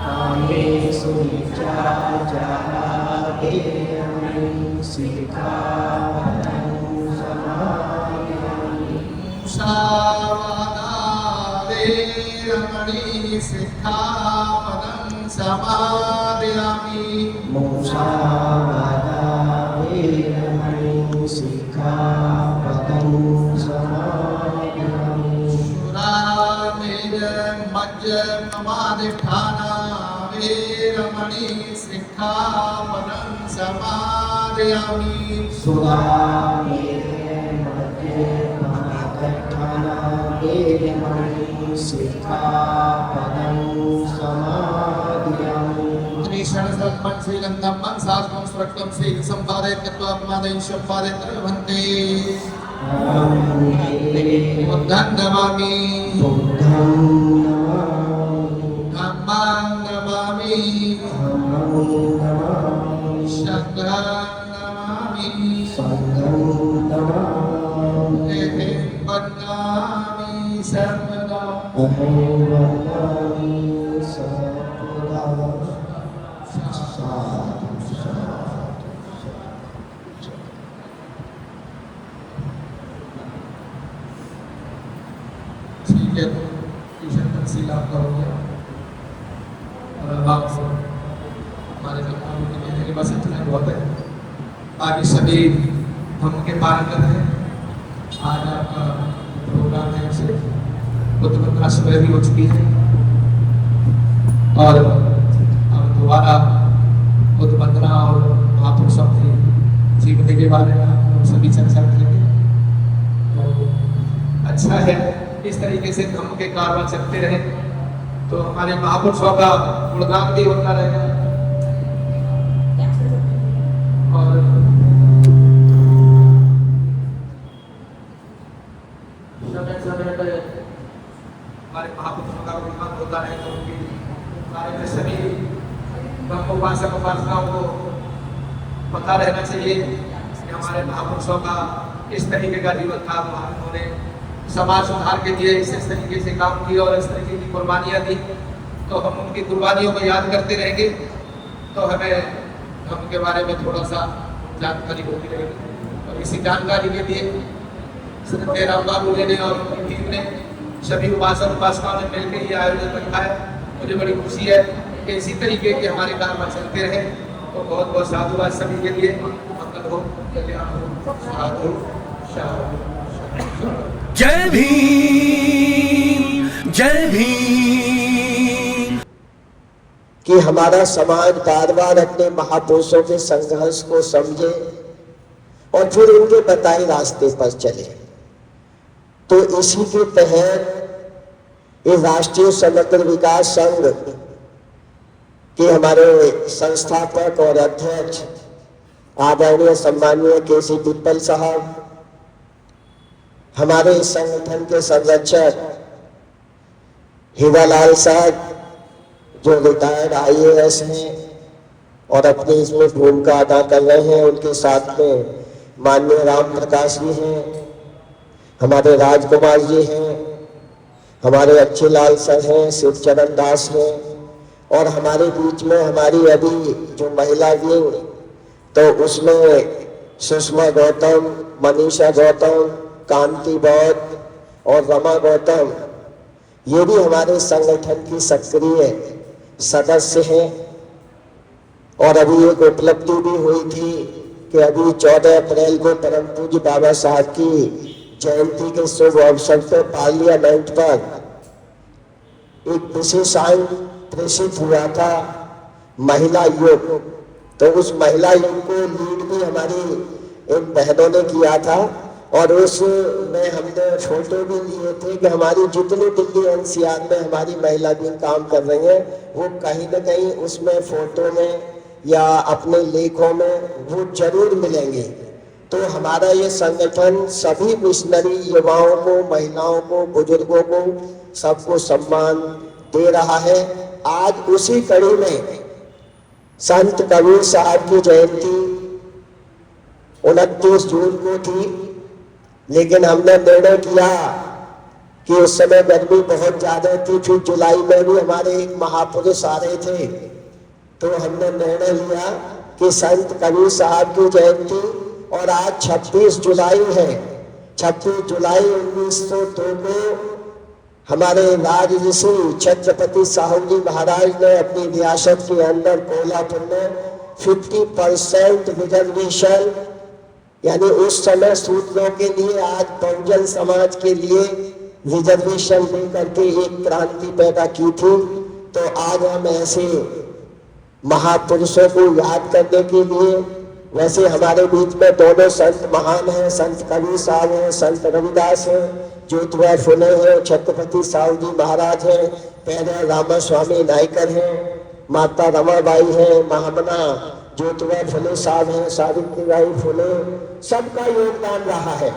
कामेषु मिथ्याचारं सिक्खापदं समादयामि। मुसावादा वेरमणि सिक्खापदं समादयामि। मुसावादा वेरमणि सिक्खापदं समादयामि। मज्जपमादिष्ठाना वेरमणि सिक्खापदं समादयामि। सुरामेरमज्जपमादिष्ठाना वेरमणि सिक्खापदं समादयामि। त्रिषणसत्मन्शीलन्दं मनसात्मं स्पष्टं शीलसम्पादयत्वात्मादयिष्यं पादयत्रभन्ते। बुद्धं नमामि धम्मं नमामि संघं नमामि देवं वन्दामि सर्वदा। ठीक है, ट्यूशन तफसील आप करोगे और अल्लाह से हमारे जमानों के कहने के बस इतना ही बहुत है। बाकी सभी हम के पारंगत हैं। आज आपका प्रोग्राम है से बुद्ध वंदना सुबह भी हो चुकी है और अब दोबारा बुद्ध वंदना और महापुरुषों की जीवनी के बारे में हम सभी चर्चा करेंगे। तो अच्छा है, इस तरीके से धम्म के कारवां चलते रहे तो हमारे महापुरुषों का गुणगान भी होता रहेगा। और समय पर हमारे महापुरुषों का गुणगान होता रहे तो उनके बारे में सभी ब्रह्म उपासक उपासनाओं को पता रहना चाहिए कि हमारे महापुरुषों का इस तरीके का जीवन था। उन्होंने समाज सुधार के लिए इस तरीके से काम किया और इस तरीके की कुर्बानियाँ दी। तो हम उनकी कुर्बानियों को याद करते रहेंगे तो हमें हम के बारे में थोड़ा सा जानकारी होती रहेगी। और इसी जानकारी के लिए राम बाबू ने और उनकी टीम ने सभी उपासक उपासनाओं ने मिलकर ये आयोजन रखा है। मुझे बड़ी खुशी है कि इसी तरीके के हमारे काम चलते रहे। तो बहुत बहुत साधुवाद सभी के लिए। मंगल हो, कल्याण हो, साधु जय भीम, जय भीम। कि हमारा समाज बार बार अपने महापुरुषों के संघर्ष को समझे और फिर उनके बताए रास्ते पर चले। तो इसी के तहत ये राष्ट्रीय समग्र विकास संघ के हमारे संस्थापक और अध्यक्ष आदरणीय सम्माननीय केसी पिप्पल साहब, हमारे इस संगठन के संरक्षक हीरालाल साहब जो रिटायर्ड IAS हैं और अपनी इसमें भूमिका अदा कर रहे हैं, उनके साथ में माननीय राम प्रकाश जी हैं, हमारे राजकुमार जी हैं, हमारे अच्छे लाल सर हैं, शिवचरण दास हैं और हमारे बीच में हमारी अभी जो महिला विंग तो उसमें सुषमा गौतम, मनीषा गौतम, कांति बौद्ध और रमा गौतम, ये भी हमारे संगठन की सक्रिय सदस्य हैं। और अभी एक उपलब्धि भी हुई थी कि अभी 14 अप्रैल को परम पूज्य बाबा साहब की जयंती के शुभ अवसर पर पार्लियामेंट पर एक विशेषांक प्रेषित हुआ था महिला योग। तो उस महिला योग को लीड भी हमारी इन बहनों ने किया था और उसमें हमने फोटो भी लिए थे कि हमारी जितनी दिल्ली NCR में हमारी महिला भी काम कर रही हैं वो कहीं न कहीं उसमें फोटो में या अपने लेखों में वो जरूर मिलेंगे। तो हमारा ये संगठन सभी मिशनरी युवाओं को, महिलाओं को, बुजुर्गों को सबको सम्मान दे रहा है। आज उसी कड़ी में संत कबीर साहब की जयंती 29 जून को थी, लेकिन हमने निर्णय किया कि उस समय गर्मी बहुत ज्यादा थी। फिर जुलाई में भी हमारे एक महापुरुष आ रहे थे, तो हमने निर्णय लिया कि संत कबीर साहब की जयंती, और आज 26 जुलाई है, 26 जुलाई 1902 को हमारे राज ऋषि छत्रपति साहू जी महाराज ने अपनी रियासत के अंदर कोल्हापुर में 50% रिजर्वेशन, यानी उस समय शूद्रों के लिए, आज बहुजन समाज के लिए रिजर्वेशन दे करके एक क्रांति पैदा की थी। तो आज हम ऐसे महापुरुषों को याद करने के लिए, वैसे हमारे बीच में दोनों संत महान हैं, संत कबीर साहब हैं, संत रविदास हैं, ज्योतिबा फुले हैं, छत्रपति साहू जी महाराज हैं, पैदा रामा स्वामी नायकर हैं, माता रमाबाई हैं, महामना ज्योतिबा फुले साहब हैं, सावित्रीबाई फुले, सबका योगदान रहा है।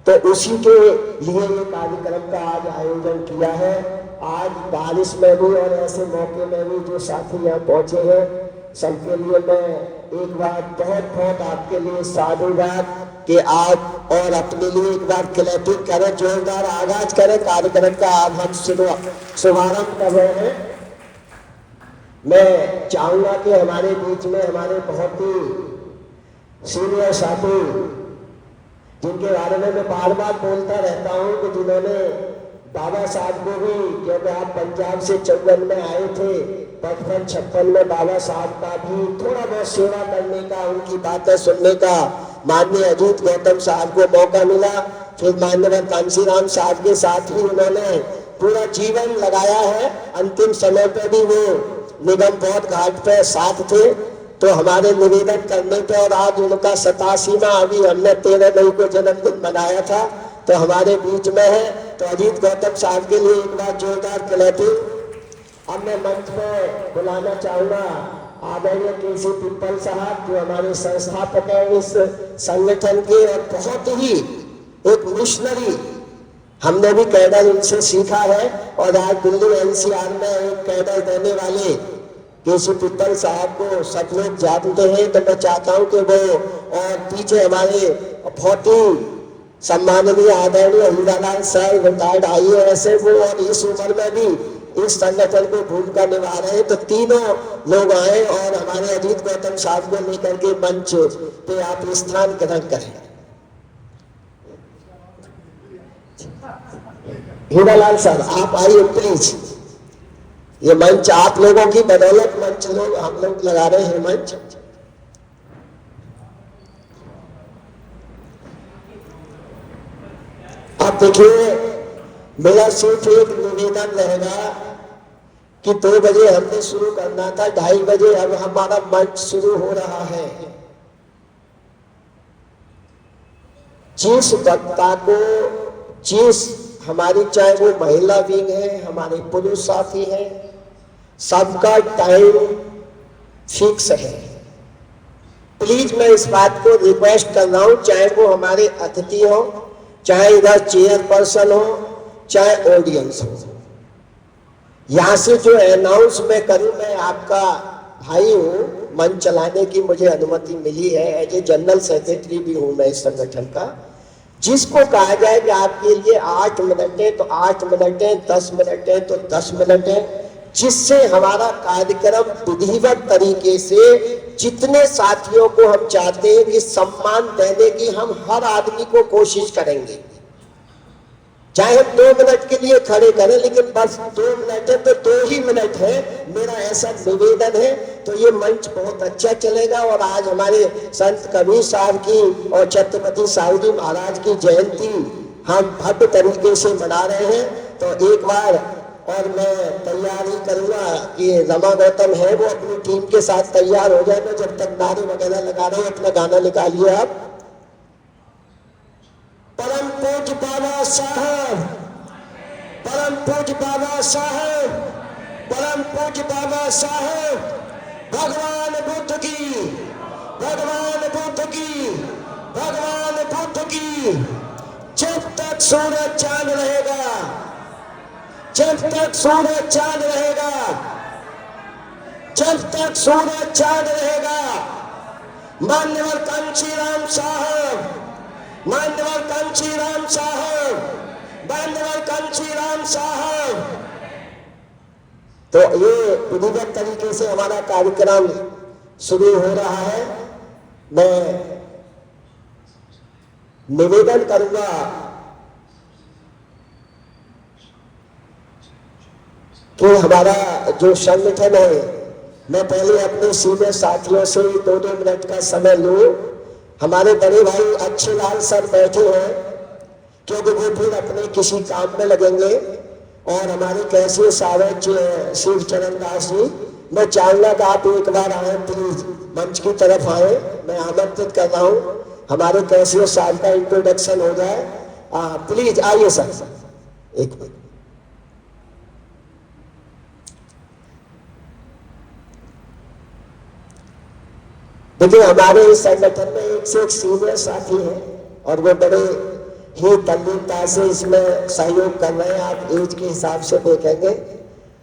तो उसी के लिए ये कार्यक्रम का आज आयोजन किया है। आज बारिश में भी और ऐसे मौके में भी जो साथी यहाँ पहुंचे हैं, सबके लिए मैं एक बार बहुत बहुत आपके लिए साधुवाद कि आप और अपने लिए एक बार क्लैपिंग करें, जोरदार आगाज करें कार्यक्रम का। आज हम शुभारंभ कर रहे हैं। मैं चाहूंगा कि हमारे बीच में हमारे बहुत ही सीनियर साथी, जिनके बारे में मैं बार बार बोलता रहता हूं कि जिन्होंने बाबा साहब को भी, क्योंकि आप पंजाब से 54 में आए थे, 55-56 में बाबा साहब का भी थोड़ा बहुत सेवा करने का, उनकी बातें सुनने का माननीय अजीत गौतम साहब को मौका मिला। फिर माननीय कांशीराम साहब के साथ भी उन्होंने पूरा जीवन लगाया है। अंतिम समय पे भी वो निगम पौध घाट पे साथ थे। तो हमारे निवेदन करने पे, और आज उनका 87वां, अभी हमने 13 मई को जन्मदिन मनाया था, तो हमारे बीच में है। तो अजीत गौतम साहब के लिए एक बार जोरदार क्लैपिंग। अब मैं मंच पे बुलाना चाहूंगा आदरणीय केसी पिप्पल साहब, जो हमारे संस्थापक हैं इस संगठन के, और बहुत ही एक मिशनरी, हमने भी कैडर इनसे सीखा है। और आज दिल्ली NCR में एक कैडर देने वाले केसी पिप्पल साहब को सब लोग जानते हैं। तो मैं चाहता हूं कि वो, और पीछे हमारे बहुत ही सम्माननीय आदरणीय हीरालाल सर, रिटायर्ड IAS है वो, और इस उम्र में भी इस संगठन को भूमिका निभा रहे हैं। तो तीनों लोग आए और हमारे अजीत गौतम साहब को लेकर के मंच पे आप स्थान ग्रहण करें। हीरालाल सर आप आइए प्लीज। ये मंच आप लोगों की बदौलत मंच लोग हम लोग लगा रहे हैं मंच। आप देखिए, मेरा सिर्फ एक निवेदन रहेगा कि 2 बजे हमने शुरू करना था, 2:30 बजे अब हमारा मंच शुरू हो रहा है। जिस वक्ता को, जिस हमारी, चाहे वो महिला विंग है, हमारे पुरुष साथी हैं, सबका टाइम फिक्स है। प्लीज मैं इस बात को रिक्वेस्ट कर रहा हूं, चाहे वो हमारे अतिथि हो, चाहे इधर चेयरपर्सन हो, चाहे ऑडियंस हो, यहां से जो अनाउंस मैं करूं, मैं आपका भाई हूं, मंच चलाने की मुझे अनुमति मिली है, एज ए जनरल सेक्रेटरी भी हूं मैं इस संगठन का। जिसको कहा जाए कि आपके लिए 8 मिनट है तो 8 मिनट है, 10 मिनट है तो 10 मिनट है, जिससे हमारा कार्यक्रम विधिवत तरीके से जितने साथियों को हम चाहते हैं कि सम्मान देने की हम हर आदमी को कोशिश करेंगे। चाहे हम 2 मिनट के लिए खड़े करें, लेकिन बस 2 मिनट है तो 2 ही मिनट है, मेरा ऐसा निवेदन है। तो ये मंच बहुत अच्छा चलेगा। और आज हमारे संत कबीर साहब की और छत्रपति साहू जी महाराज की जयंती हम भव्य तरीके से मना रहे हैं। तो एक बार और मैं तैयारी करूंगा कि रमा गौतम है वो अपनी टीम के साथ तैयार हो जाए। मैं जब तक नारे वगैरह लगा रहे हैं, अपना गाना निकालिए आप। परम पूज्य बाबा साहब, परम पूज्य बाबा साहब, परम पूज्य बाबा साहब, भगवान बुद्ध की, भगवान बुद्ध की, भगवान बुद्ध की। जब तक सूरज चांद रहेगा, जब तक सूरज चांद रहेगा, जब तक सूरज चांद रहेगा, मान्यवर कांशीराम साहब, मान्यवर कांशीराम साहब, बंदर कांशीराम साहब। तो ये विधिवत तरीके से हमारा कार्यक्रम शुरू हो रहा है। मैं निवेदन करूंगा कि हमारा जो संगठन है, मैं पहले अपने सीनियर साथियों से 2-2 मिनट का समय लूं। हमारे बड़े भाई अच्छे लाल सर बैठे हैं, क्योंकि वो फिर अपने किसी काम में लगेंगे। और हमारे कैसे सावज शिव चरण दास जी, मैं चाहूंगा कि आप एक बार आए, प्लीज मंच की तरफ आए। मैं आमंत्रित कर रहा हूं, हमारे कैसे साल का इंट्रोडक्शन हो जाए। प्लीज आइए सर, एक मिनट। देखिए, हमारे इस संगठन में एक से एक सीनियर साथी हैं और वो बड़े ही तल्लीनता से इसमें सहयोग कर रहे हैं। आप एज के हिसाब से देखेंगे।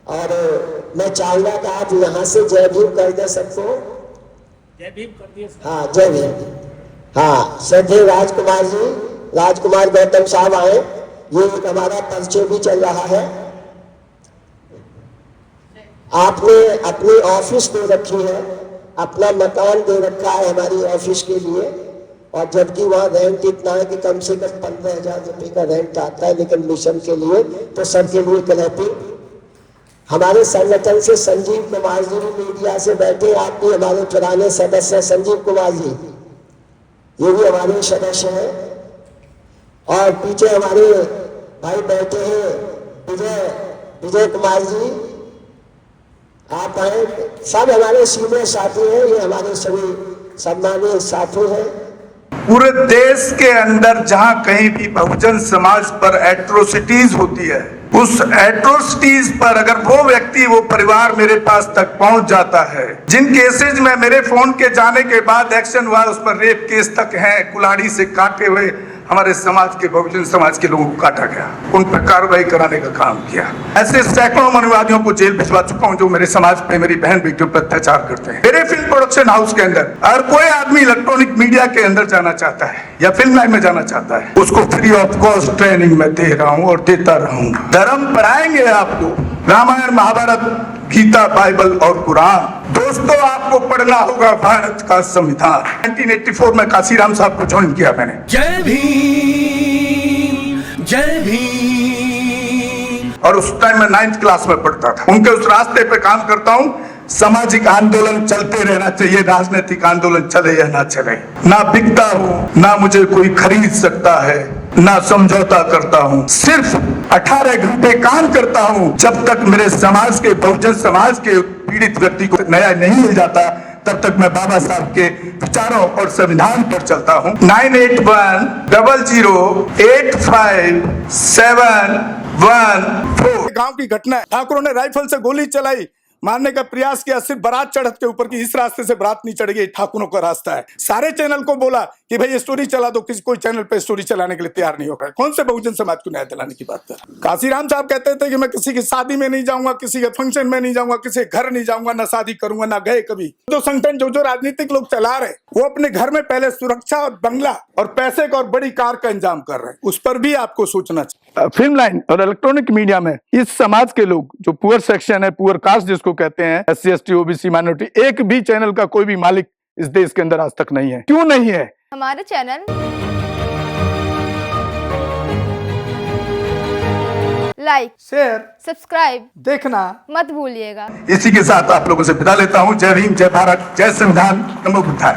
और मैं चाहूंगा कि आप यहाँ से जय भीम कर दें सबको। जय भीम कर दिए। हाँ, जय भीम। हाँ, श्रद्धेय राजकुमार जी, राजकुमार गौतम साहब आए। ये एक हमारा परिचय भी चल रहा है। आपने अपनी ऑफिस दे रखी है, अपना मकान दे रखा है हमारी ऑफिस के लिए, और जबकि वहाँ रेंट इतना है कि कम से कम 15,000 रुपये का रेंट आता है, लेकिन मिशन के लिए तो सबके लिए क्लैपिंग। हमारे संगठन से संजीव कुमार जी भी मीडिया से बैठे, आप भी हमारे पुराने सदस्य हैं संजीव कुमार जी, ये भी हमारे सदस्य हैं। और पीछे हमारे भाई बैठे हैं विजय कुमार जी, आप आए। सब हमारे सीनियर साथी हैं, ये हमारे सभी सम्मानीय साथी हैं। पूरे देश के अंदर जहां कहीं भी बहुजन समाज पर एट्रोसिटीज होती है, उस एट्रोसिटीज पर अगर वो व्यक्ति, वो परिवार मेरे पास तक पहुंच जाता है, जिन केसेज में मेरे फोन के जाने के बाद एक्शन हुआ, उस पर रेप केस तक है, कुल्हाड़ी से काटे हुए हमारे समाज के, बहुजन समाज के लोगों को काटा गया, उन पर कार्रवाई कराने का काम किया। ऐसे सैकड़ों मनुवादियों को जेल भिजवा चुका हूं जो मेरे समाज पे, मेरी बहन बेटियों पर अत्याचार करते हैं। मेरे फिल्म प्रोडक्शन हाउस के अंदर अगर कोई आदमी इलेक्ट्रॉनिक मीडिया के अंदर जाना चाहता है या फिल्म लाइन में जाना चाहता है, उसको फ्री ऑफ कॉस्ट ट्रेनिंग में दे रहा हूं और देता रहूंगा। धर्म पढ़ाएंगे आपको, रामायण, महाभारत, गीता, बाइबल और कुरान। दोस्तों, आपको पढ़ना होगा भारत का संविधान। 1984 में काशीराम साहब को ज्वाइन किया मैंने। जय भीम, जय भीम। और उस टाइम में 9th क्लास में पढ़ता था। उनके उस रास्ते पे काम करता हूँ। सामाजिक आंदोलन चलते रहना चाहिए, राजनीतिक आंदोलन चले या ना चले। ना बिकता हूँ, ना मुझे कोई खरीद सकता है, ना समझौता करता हूँ। सिर्फ 18 घंटे काम करता हूँ। जब तक मेरे समाज के, बहुजन समाज के पीड़ित व्यक्ति को न्याय नहीं मिल जाता, तब तक मैं बाबा साहब के विचारों और संविधान पर चलता हूँ। 9810085714। गांव की घटना है, ठाकुरों ने राइफल से गोली चलाई, मारने का प्रयास किया, सिर्फ बारात चढ़त के ऊपर की, इस रास्ते से बारात नहीं चढ़ेगी, ठाकुरों का रास्ता है। सारे चैनल को बोला कि भाई स्टोरी चला दो, किसी कोई चैनल पे स्टोरी चलाने के लिए तैयार नहीं होगा। कौन से बहुजन समाज को न्याय दिलाने की बात कर? काशीराम साहब कहते थे कि मैं किसी की शादी में नहीं जाऊंगा, किसी के फंक्शन में नहीं जाऊंगा, किसी घर नहीं जाऊंगा, ना शादी करूंगा, ना गए कभी। जो संगठन, जो राजनीतिक लोग चला रहे, वो अपने घर में पहले सुरक्षा और बंगला और पैसे का और बड़ी कार का इंतजाम कर रहे हैं। उस पर भी आपको सोचना चाहिए। फिल्म लाइन और इलेक्ट्रॉनिक मीडिया में इस समाज के लोग, जो पुअर सेक्शन है, पुअर कास्ट जिसको कहते हैं, SC ST OBC माइनॉरिटी, एक भी चैनल का कोई भी मालिक इस देश के अंदर आज तक नहीं है। क्यों नहीं है? हमारे चैनल लाइक, शेयर, सब्सक्राइब देखना मत भूलिएगा। इसी के साथ आप लोगों से विदा लेता हूं। जय भीम, जय भारत, जय संविधान, नमो बुद्धाय।